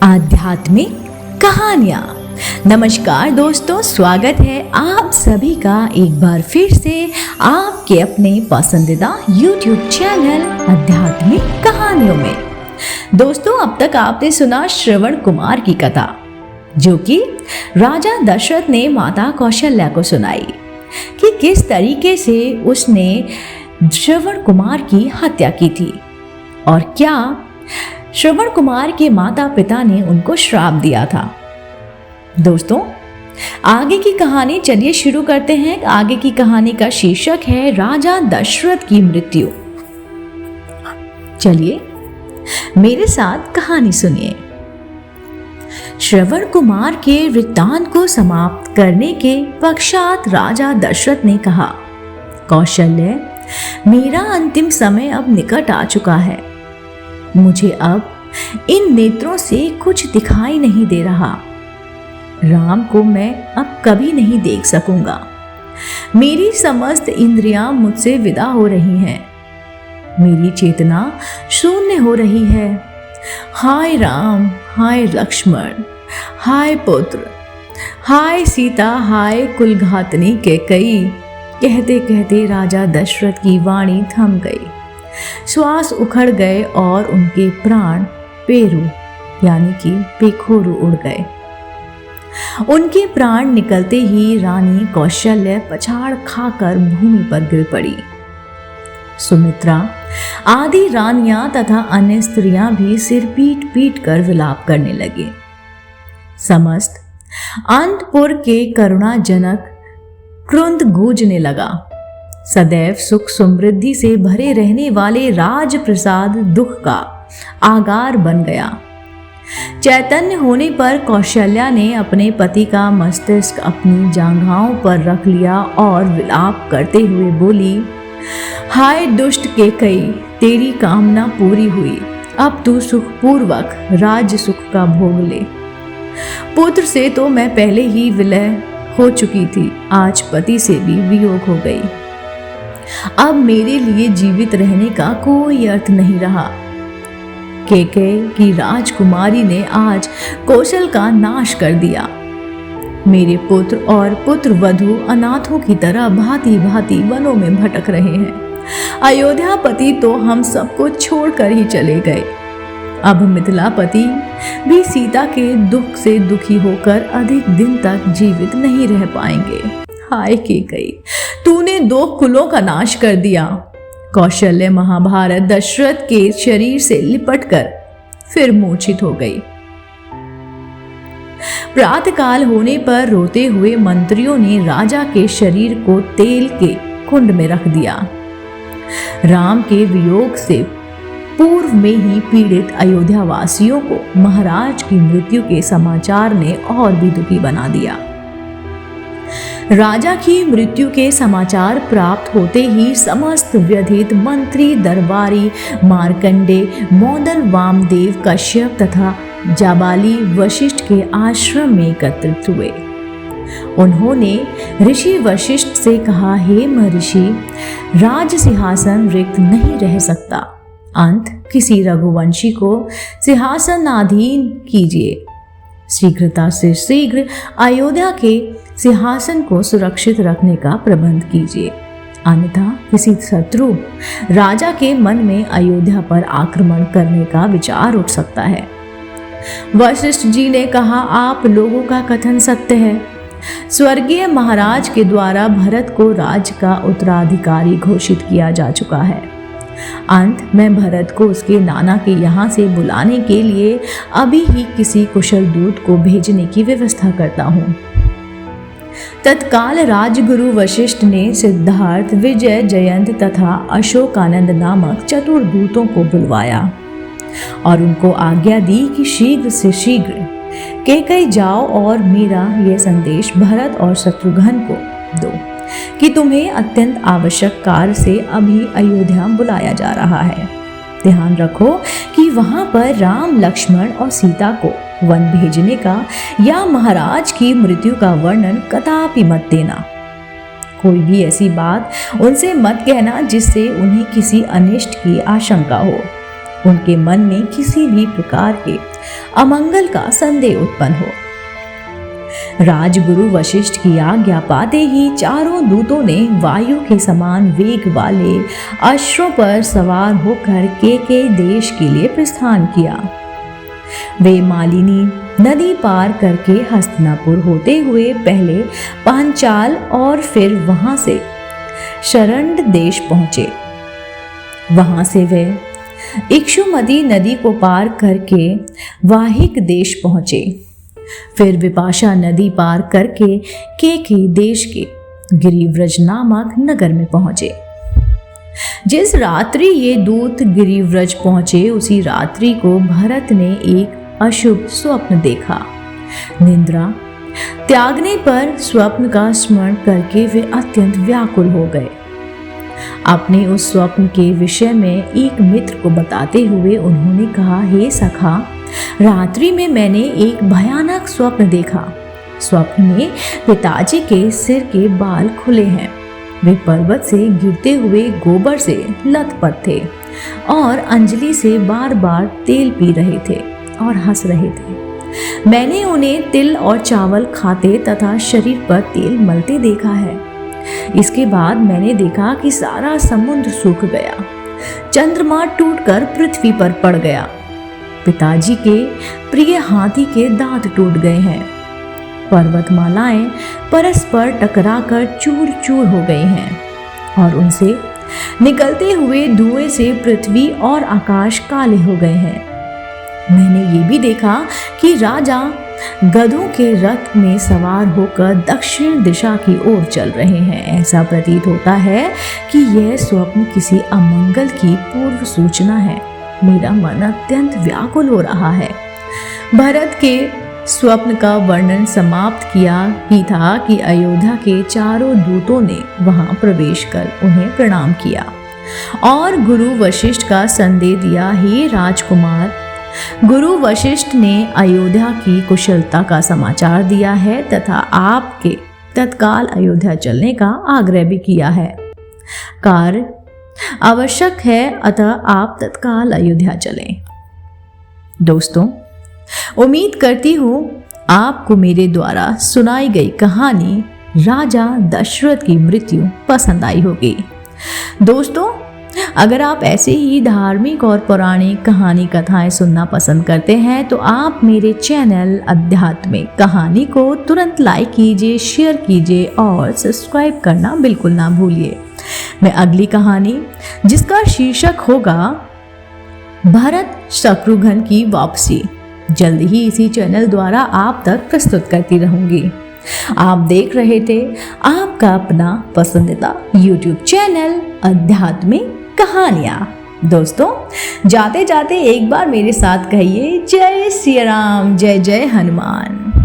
आध्यात्मिक कहानियाँ। नमस्कार दोस्तों, स्वागत है आप सभी का एक बार फिर से आपके अपने पसंदीदा YouTube चैनल आध्यात्मिक कहानियों में। दोस्तों, अब तक आपने सुना श्रवण कुमार की कथा, जो कि राजा दशरथ ने माता कौशल्या को सुनाई कि किस तरीके से उसने श्रवण कुमार की हत्या की थी और क्या श्रवण कुमार के माता पिता ने उनको श्राप दिया था। दोस्तों, आगे की कहानी चलिए शुरू करते हैं। आगे की कहानी का शीर्षक है राजा दशरथ की मृत्यु। चलिए मेरे साथ कहानी सुनिए। श्रवण कुमार के वृत्तांत को समाप्त करने के पश्चात राजा दशरथ ने कहा, कौशल्य, मेरा अंतिम समय अब निकट आ चुका है। मुझे अब इन नेत्रों से कुछ दिखाई नहीं दे रहा। राम को मैं अब कभी नहीं देख सकूंगा। मेरी समस्त इंद्रियां मुझसे विदा हो रही हैं। मेरी चेतना शून्य हो रही है। हाय राम, हाय लक्ष्मण, हाय पुत्र, हाय सीता, हाय कुलघातनी कैकेयी। कहते कहते राजा दशरथ की वाणी थम गई। श्वास उखड़ गए और उनके प्राण पेरू यानी कि पेखोरू उड़ गए। उनके प्राण निकलते ही रानी कौशल्य पछाड़ खाकर भूमि पर गिर पड़ी। सुमित्रा आदि रानियां तथा अन्य स्त्रियां भी सिर पीट पीट कर विलाप करने लगे। समस्त अंतपुर के करुणाजनक क्रुंद गूंजने लगा। सदैव सुख समृद्धि से भरे रहने वाले राजप्रसाद दुख का आगार बन गया। चैतन्य होने पर कौशल्या ने अपने पति का मस्तिष्क अपनी जांघाओं पर रख लिया और विलाप करते हुए बोली, हाय दुष्ट कैकेयी, तेरी कामना पूरी हुई। अब तू सुखपूर्वक राज्य सुख का भोग ले। पुत्र से तो मैं पहले ही विलय हो चुकी थी, आज पति से भी वियोग हो गई। अब मेरे लिए जीवित रहने का कोई अर्थ नहीं रहा। कैकेयी की राजकुमारी ने आज कौशल का नाश कर दिया। मेरे पुत्र और पुत्र वधू अनाथों की तरह भांति भांति वनों में भटक रहे हैं। अयोध्यापति तो हम सबको छोड़कर ही चले गए। अब मिथिलापति भी सीता के दुख से दुखी होकर अधिक दिन तक जीवित नहीं रह पाएंगे। हाय कैकेयी, तूने 2 कुलों का नाश कर दिया। कौशल्य महाभारत दशरथ के शरीर से लिपटकर फिर मूर्छित हो गई। प्रातःकाल होने पर रोते हुए मंत्रियों ने राजा के शरीर को तेल के कुंड में रख दिया। राम के वियोग से पूर्व में ही पीड़ित अयोध्या वासियों को महाराज की मृत्यु के समाचार ने और भी दुखी बना दिया। राजा की मृत्यु के समाचार प्राप्त होते ही समस्त व्यथित मंत्री दरबारी मार्कंडे, मौदल, वामदेव, कश्यप तथा जाबाली वशिष्ठ के आश्रम में एकत्रित हुए। उन्होंने ऋषि वशिष्ठ से कहा, हे महर्षि, राज सिंहासन रिक्त नहीं रह सकता। अंत किसी रघुवंशी को सिंहासनाधीन कीजिए। शीघ्रता से शीघ्र अयोध्या के सिंहासन को सुरक्षित रखने का प्रबंध कीजिए, अन्यथा किसी शत्रु राजा के मन में अयोध्या पर आक्रमण करने का विचार उठ सकता है। वशिष्ठ जी ने कहा, आप लोगों का कथन सत्य है। स्वर्गीय महाराज के द्वारा भरत को राज्य का उत्तराधिकारी घोषित किया जा चुका है। अंत मैं भरत को उसके नाना के यहाँ से बुलाने के लिए अभी ही किसी कुशल दूत को भेजने की व्यवस्था करता हूँ। तत्काल राजगुरु वशिष्ठ ने सिद्धार्थ, विजय, जयंत तथा अशोकानंद नामक चतुर दूतों को बुलवाया और उनको आज्ञा दी कि शीघ्र से शीघ्र कैकेयी जाओ और मेरा यह संदेश भरत और शत्रुघ्न को दो कि तुम्हें अत्यंत आवश्यक कार्य से अभी अयोध्या बुलाया जा रहा है। ध्यान रखो कि वहां पर राम, लक्ष्मण और सीता को वन भेजने का या महाराज की मृत्यु का वर्णन कदापि मत देना। कोई भी ऐसी बात उनसे मत कहना जिससे उन्हें किसी अनिष्ट की आशंका हो। उनके मन में किसी भी प्रकार के अमंगल का संदेह उत्पन्न हो। राजगुरु वशिष्ठ की आज्ञा पाते ही चारों दूतों ने वायु के समान वेग वाले अश्वों पर सवार होकर केके देश के लिए प्रस्थान किया। वे मालिनी नदी पार करके हस्तिनापुर होते हुए पहले पांचाल और फिर वहां से शरण्य देश पहुंचे। वहां से वे इक्षुमती नदी को पार करके वाहिक देश पहुंचे। फिर विपाशा नदी पार करके केके देश के गिरिव्रज नामक नगर में पहुंचे। जिस रात्रि ये दूत गिरिव्रज पहुंचे उसी रात्रि को भरत ने एक अशुभ स्वप्न देखा। निद्रा त्यागने पर स्वप्न का स्मरण करके वे अत्यंत व्याकुल हो गए। अपने उस स्वप्न के विषय में एक मित्र को बताते हुए उन्होंने कहा, हे सखा, रात्रि में मैंने एक भयानक स्वप्न देखा। स्वप्न में पिताजी के सिर के बाल खुले हैं। वे पर्वत से गिरते हुए गोबर से लथपथ थे और अंजलि से बार बार तेल पी रहे थे और हंस रहे थे। मैंने उन्हें तिल और चावल खाते तथा शरीर पर तेल मलते देखा है। इसके बाद मैंने देखा कि सारा समुद्र सूख गया, चंद्रमा टूटकर पृथ्वी पर पड़ गया, पिताजी के प्रिय हाथी के दांत टूट गए हैं, पर्वतमालाएं परस्पर टकराकर चूर चूर हो गई हैं और उनसे निकलते हुए धुएं से पृथ्वी और आकाश काले हो गए हैं। मैंने ये भी देखा कि राजा गधों के रथ में सवार होकर दक्षिण दिशा की ओर चल रहे हैं। ऐसा प्रतीत होता है कि यह स्वप्न किसी अमंगल की पूर्व सूचना है। मेरा मन अत्यंत व्याकुल हो रहा है। भरत के स्वप्न का वर्णन समाप्त किया ही था कि अयोध्या के चारों दूतों ने वहां प्रवेश कर उन्हें प्रणाम किया और गुरु वशिष्ठ का संदेश दिया। हे राजकुमार, गुरु वशिष्ठ ने अयोध्या की कुशलता का समाचार दिया है तथा आपके तत्काल अयोध्या चलने का आग्रह भी किया है। कार्य आवश्यक है, अतः आप तत्काल अयोध्या चलें। दोस्तों, उम्मीद करती हूँ आपको मेरे द्वारा सुनाई गई कहानी राजा दशरथ की मृत्यु पसंद आई होगी। दोस्तों, अगर आप ऐसे ही धार्मिक और पौराणिक कहानी कथाएं सुनना पसंद करते हैं तो आप मेरे चैनल अध्यात्मिक कहानी को तुरंत लाइक कीजिए, शेयर कीजिए और सब्सक्राइब करना बिल्कुल ना भूलिए। मैं अगली कहानी, जिसका शीर्षक होगा भरत शत्रुघ्न की वापसी, जल्द ही इसी चैनल द्वारा आप तक प्रस्तुत करती रहूंगी। आप देख रहे थे आपका अपना पसंदीदा YouTube चैनल अध्यात्मिक कहानियां। दोस्तों, जाते जाते एक बार मेरे साथ कहिए, जय श्री राम, जय जय हनुमान।